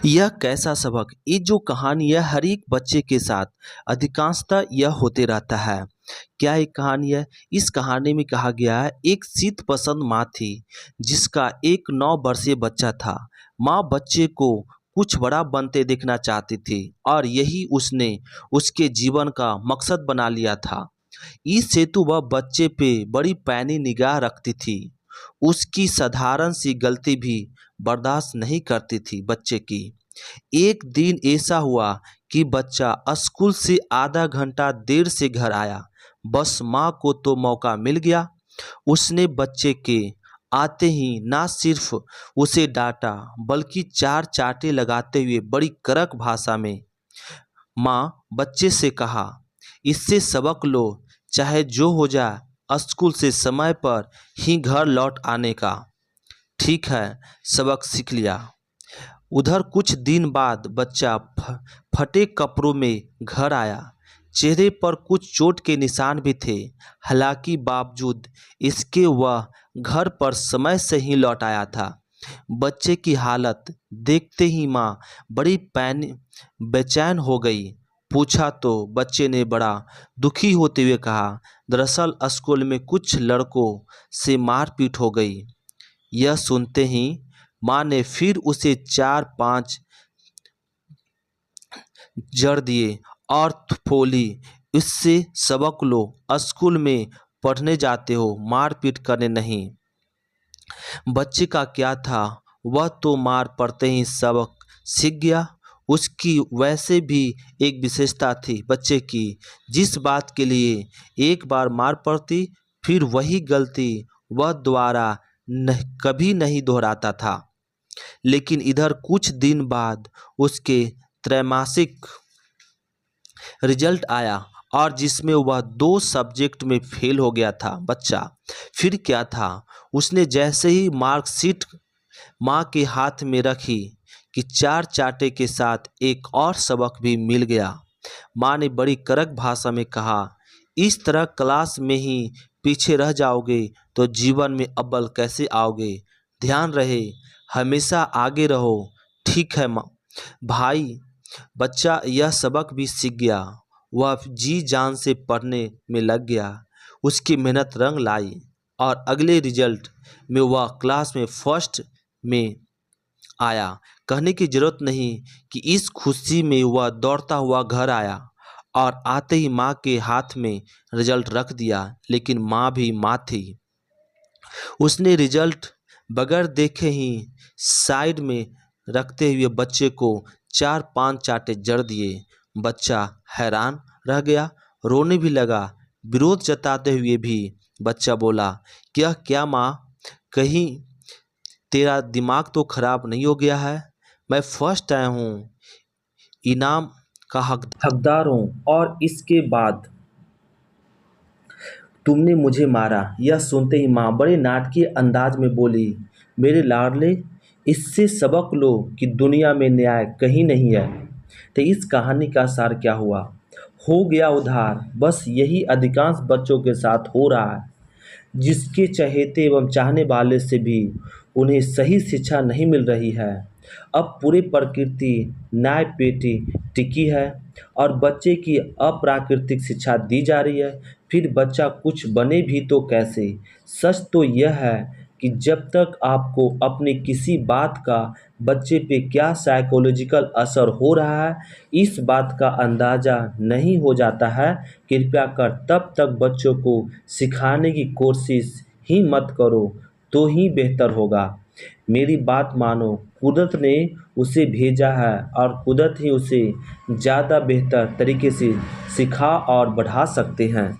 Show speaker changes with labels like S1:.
S1: यह कैसा सबक, ये जो कहानी है हर एक बच्चे के साथ अधिकांशतः यह होते रहता है। क्या एक कहानी है? इस कहानी में कहा गया है एक शीत पसंद माँ थी जिसका एक 9 वर्षीय बच्चा था। माँ बच्चे को कुछ बड़ा बनते देखना चाहती थी और यही उसने उसके जीवन का मकसद बना लिया था। इस हेतु वह बच्चे पे बड़ी पैनी निगाह रखती थी। उसकी साधारण सी गलती भी बर्दाश्त नहीं करती थी बच्चे की। एक दिन ऐसा हुआ कि बच्चा स्कूल से आधा घंटा देर से घर आया। बस माँ को तो मौका मिल गया। उसने बच्चे के आते ही ना सिर्फ उसे डांटा बल्कि 4 चांटे लगाते हुए बड़ी कड़क भाषा में माँ बच्चे से कहा, इससे सबक लो, चाहे जो हो जाए स्कूल से समय पर ही घर लौट आने का। ठीक है, सबक सीख लिया। उधर कुछ दिन बाद बच्चा फटे कपड़ों में घर आया। चेहरे पर कुछ चोट के निशान भी थे। हालांकि बावजूद इसके वह घर पर समय से ही लौट आया था। बच्चे की हालत देखते ही माँ बड़ी बेचैन हो गई। पूछा तो बच्चे ने बड़ा दुखी होते हुए कहा, दरअसल स्कूल में कुछ लड़कों से मारपीट हो गई। यह सुनते ही माँ ने फिर उसे 4-5 जड़ दिए और बोली, इससे सबक लो, स्कूल में पढ़ने जाते हो, मारपीट करने नहीं। बच्चे का क्या था, वह तो मार पड़ते ही सबक सीख गया। उसकी वैसे भी एक विशेषता थी बच्चे की, जिस बात के लिए एक बार मार पड़ती फिर वही गलती वह दोबारा कभी नहीं दोहराता था। लेकिन इधर कुछ दिन बाद उसके त्रैमासिक रिजल्ट आया और जिसमें वह 2 सब्जेक्ट में फेल हो गया था बच्चा। फिर क्या था, उसने जैसे ही मार्कशीट माँ के हाथ में रखी कि 4 चांटे के साथ एक और सबक भी मिल गया। माँ ने बड़ी कड़क भाषा में कहा, इस तरह क्लास में ही पीछे रह जाओगे तो जीवन में अव्वल कैसे आओगे। ध्यान रहे, हमेशा आगे रहो। ठीक है माँ। भाई, बच्चा यह सबक भी सीख गया। वह जी जान से पढ़ने में लग गया। उसकी मेहनत रंग लाई और अगले रिजल्ट में वह क्लास में फर्स्ट में आया। कहने की जरूरत नहीं कि इस खुशी में वह दौड़ता हुआ घर आया और आते ही माँ के हाथ में रिजल्ट रख दिया। लेकिन माँ भी माँ थी। उसने रिजल्ट बगैर देखे ही साइड में रखते हुए बच्चे को 4-5 चांटे जड़ दिए। बच्चा हैरान रह गया, रोने भी लगा। विरोध जताते हुए भी बच्चा बोला, क्या माँ, कहीं तेरा दिमाग तो खराब नहीं हो गया है? मैं फर्स्ट आया हूँ, इनाम का हकदार हूँ, और इसके बाद तुमने मुझे मारा। यह सुनते ही माँ बड़े नाटकीय अंदाज में बोली, मेरे लाडले, इससे सबक लो कि दुनिया में न्याय कहीं नहीं है। तो इस कहानी का सार क्या हुआ? हो गया उधार। बस यही अधिकांश बच्चों के साथ हो रहा है, जिसके चहेते एवं चाहने वाले से भी उन्हें सही शिक्षा नहीं मिल रही है। अब पूरी प्रकृति न्याय पेटी टिकी है और बच्चे की अप्राकृतिक शिक्षा दी जा रही है। फिर बच्चा कुछ बने भी तो कैसे? सच तो यह है कि जब तक आपको अपनी किसी बात का बच्चे पे क्या साइकोलॉजिकल असर हो रहा है, इस बात का अंदाज़ा नहीं हो जाता है, कृपया कर तब तक बच्चों को सिखाने की कोशिश ही मत करो, तो ही बेहतर होगा। मेरी बात मानो, कुदरत ने उसे भेजा है और कुदरत ही उसे ज़्यादा बेहतर तरीके से सिखा और बढ़ा सकते हैं।